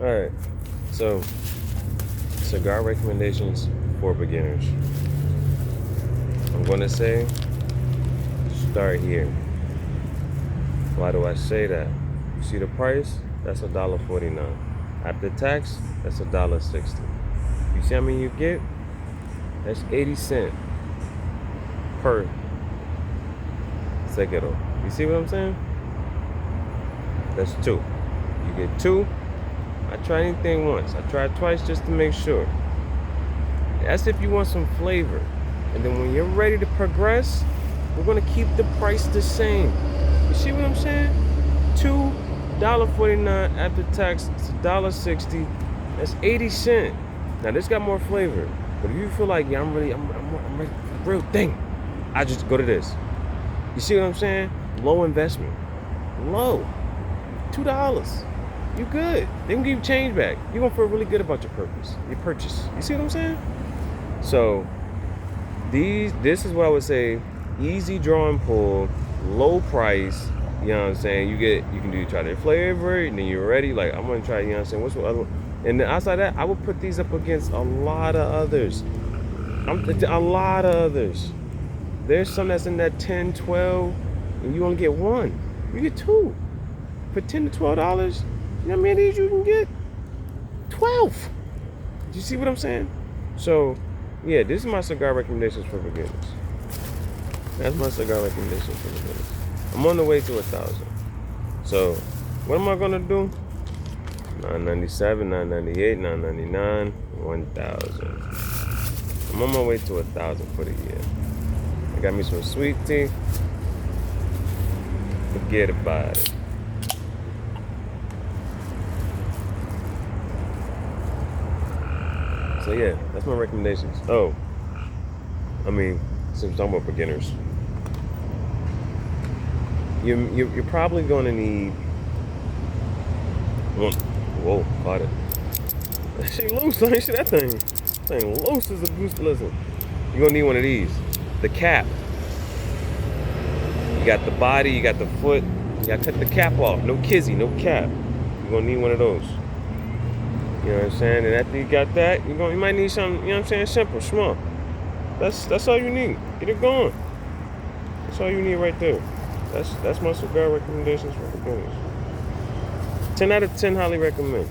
Alright, so cigar recommendations for beginners. I'm gonna say start here. Why do I say that? You see the price? That's $1.49. After tax, that's $1.60. You see how many you get? That's 80 cents per cigarro. You see what I'm saying? That's two. You get two. I try anything once. I tried twice just to make sure. That's if you want some flavor. And then when you're ready to progress, we're gonna keep the price the same. You see what I'm saying? $2.49 after tax, it's $1.60. That's 80 cents. Now this got more flavor. But if you feel like, yeah, I'm ready for the real thing, I just go to this. You see what I'm saying? Low investment. Low. $2. You good. They can give you change back. You're gonna feel really good about your purchase. You see what I'm saying? So this is what I would say, easy draw and pull, low price, you know what I'm saying? You can try their flavor, and then you're ready. Like, I'm gonna try, you know what I'm saying? What's the other one? And then outside that, I would put these up against a lot of others. A lot of others. There's some that's in that 10, 12, and you only get one. You get two. For $10 to $12, you know how many of these you can get? 12. Do you see what I'm saying? So, yeah, this is my cigar recommendations for beginners. That's my cigar recommendations for beginners. I'm on the way to 1,000. So, what am I gonna do? 997, 998, 999, 1,000. I'm on my way to 1,000 for the year. I got me some sweet tea. Forget about it. So yeah, that's my recommendations. Oh, I mean, since we're talking about beginners, you're probably gonna need one. Whoa, caught it. That shit loose. I ain't see that thing. That thing loose as a goose. Listen, you're gonna need one of these. The cap. You got the body. You got the foot. You gotta cut the cap off. No kizzy. No cap. You're gonna need one of those. You know what I'm saying? And after you got that, you might need something, you know what I'm saying, simple, small. That's all you need. Get it going. That's all you need right there. That's my cigar recommendations for beginners. 10 out of 10 highly recommend.